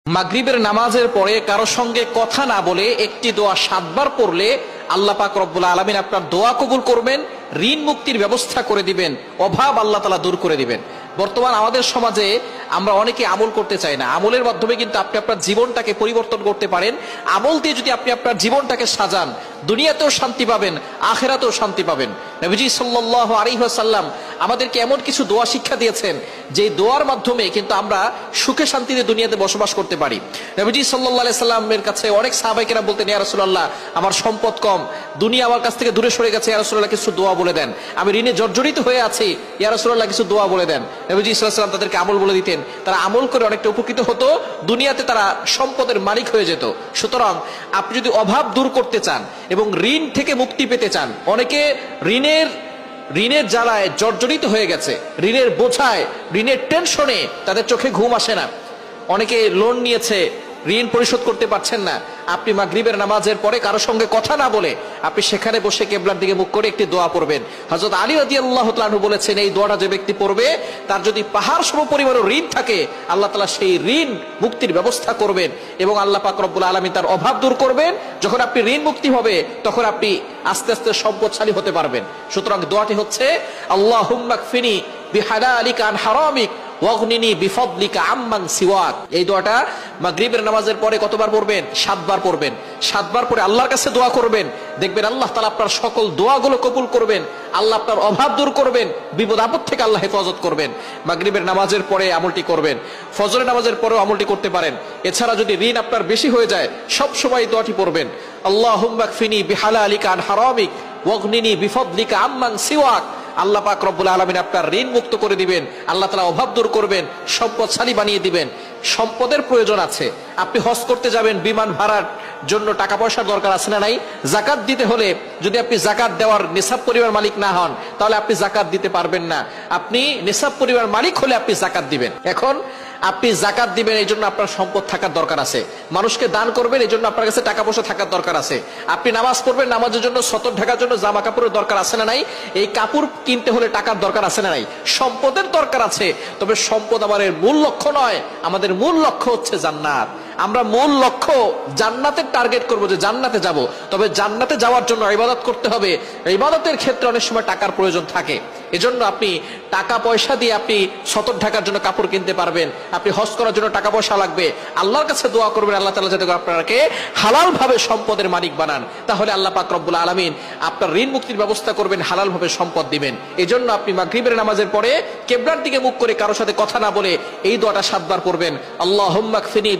মাগরিবের নামাজের পরে কারো সঙ্গে কথা না বলে একটি দোয়া 7 বার পড়লে আল্লাহ পাক রব্বুল আলামিন আপনার দোয়া কবুল করবেন, ঋণ মুক্তির ব্যবস্থা করে দিবেন, অভাব আল্লাহ তাআলা দূর করে দিবেন। বর্তমান আমাদের সমাজে আমরা অনেকে আমল করতে চাই না। আমলের মাধ্যমে কিন্তু আপনি আপনার জীবনটাকে পরিবর্তন করতে পারেন। আমল দিয়ে যদি আপনি আপনার জীবনটাকে সাজান, দুনিয়াতেও শান্তি পাবেন, আখিরাতেও শান্তি পাবেন। নবীজি সাল্লাল্লাহু আলাইহি ওয়াসাল্লাম আমাদেরকে এমন কিছু দোয়া শিক্ষা দিয়েছেন যে দোয়ার মাধ্যমে কিন্তু আমরা সুখে শান্তিতে দুনিয়াতে বসবাস করতে পারি। নবীজি সাল্লাল্লাহু আলাইহি সাল্লামের কাছে অনেক সাহাবায়ে কেরাম বলতেন, ইয়া রাসূলুল্লাহ, আমার সম্পদ কম, দুনিয়া আমার কাছ থেকে দূরে সরে গেছে, ইয়া রাসূলুল্লাহ কিছু দোয়া বলে দেন। আমি ঋণে জর্জরিত হয়ে আছি, ইয়া রাসূলুল্লাহ কিছু দোয়া বলে দেন। নবীজি সাল্লাল্লাহু আলাইহি ওয়াসাল্লাম তাদেরকে আমল বলে দিতেন। তারা আমল করে অনেকটা উপকৃত হতো, দুনিয়াতে তারা সম্পদের মালিক হয়ে যেত। সুতরাং আপনি যদি অভাব দূর করতে চান এবং ঋণ থেকে মুক্তি পেতে চান, অনেকে ঋণের জ্বালায় জর্জরিত হয়ে গেছে, ঋণের বোঝায়, ঋণের টেনশনে তাদের চোখে ঘুম আসে না, অনেকে লোন নিয়েছে, ঋণ পরিশোধ করতে পারছেন না। আপনি মাগরিবের নামাজের পরে কারো সঙ্গে কথা না বলে আপনি সেখানে বসে কিবলার দিকে মুখ করে একটি দোয়া পড়বেন। হযরত আলী রাদিয়াল্লাহু তাআলা আনহু বলেছেন, এই দোয়াটা যে ব্যক্তি পড়বে তার যদি পাহাড় সম পরিমাণের ঋণ থাকে, আল্লাহ তাআলা সেই ঋণ মুক্তির ব্যবস্থা করবেন এবং আল্লাহ পাক রব্বুল আলামিন তার অভাব দূর করবেন। যখন আপনি ঋণ মুক্তি হবে তখন আপনি আস্তে আস্তে সম্পদশালী হতে পারবেন। সুতরাং দোয়াটি হচ্ছে, আল্লাহুম্মা কফিনি বিহালালিকা আন হারামিক ওয়াগনিনি বিফদলিকা আম্মান সিওয়াক। এই দোয়াটা মাগরিবের নামাজের পরে কতবার পড়বেন? 7 বার পড়বেন। 7 বার পরে আল্লাহর কাছে দোয়া করবেন, দেখবেন আল্লাহ তাআলা আপনার সকল দোয়াগুলো কবুল করবেন, আল্লাহ আপনার অভাব দূর করবেন, বিপদ আপদ থেকে আল্লাহ হেফাজত করবেন। মাগরিবের নামাজের পরে আমলটি করবেন, ফজরের নামাজের পরেও আমলটি করতে পারেন। এছাড়া যদি ঋণ আপনার বেশি হয়ে যায়, সব সময় দোয়াটি পড়বেন, আল্লাহুম্মা কফিনি বিহালালিকা আন হারামিক ওয়াগনিনি বিফদলিকা আম্মান সিওয়াক। আল্লাহ পাক রব্বুল আলামিন আপনার ঋণ মুক্ত করে দিবেন, আল্লাহ তাআলা অভাব দূর করবেন, সম্পদশালী বানিয়ে দিবেন। সম্পদের প্রয়োজন আছে, আপনি হজ করতে যাবেন, বিমান ভাড়ার জন্য টাকা পয়সার দরকার আছে না নাই? যাকাত দিতে হলে যদি আপনি যাকাত দেওয়ার নিসাব পরিমাণ মালিক না হন, তাহলে আপনি যাকাত দিতে পারবেন না। আপনি নিসাব পরিমাণ মালিক হলে আপনি যাকাত দিবেন। এখন আপনি যাকাত দিবেন, এই জন্য আপনার সম্পদ থাকার দরকার আছে। মানুষকে দান করবেন, এই জন্য আপনার কাছে টাকা পয়সা থাকার দরকার আছে। আপনি নামাজ পড়বেন, নামাজের জন্য সতর ঢাকার জন্য জামা কাপড়ের দরকার আছে না নাই? এই কাপড় কিনতে হলে টাকার দরকার আছে না নাই? সম্পদের দরকার আছে। তবে সম্পদ আমাদের মূল লক্ষ্য নয়, আমাদের মূল লক্ষ্য হচ্ছে জান্নাত। আমরা মূল লক্ষ্য জান্নাতের টার্গেট করব, যে জান্নাতে যাব। তবে জান্নাতে যাওয়ার জন্য ইবাদত করতে হবে। ইবাদতের ক্ষেত্রে অনেক সময় টাকার প্রয়োজন থাকে। এজন্য আপনি টাকা পয়সা দিয়ে আপনি সতর ঢাকার জন্য কাপড় কিনতে পারবেন, আপনি হজ করার জন্য টাকা পয়সা লাগবে। আল্লাহর কাছে দোয়া করবেন, আল্লাহ তাআলা যাতে আপনাকে হালাল ভাবে সম্পদের মালিক বানান। তাহলে আল্লাহ পাক রব্বুল আলামিন আপনার ঋণ মুক্তির ব্যবস্থা করবেন, হালাল ভাবে সম্পদ দিবেন। এজন্য আপনি মাগরিবের নামাজের পরে কিবলার দিকে মুখ করে কারোর সাথে কথা না বলে এই দোয়াটা 7 বার পড়বেন, আল্লাহুম্মা কফিনি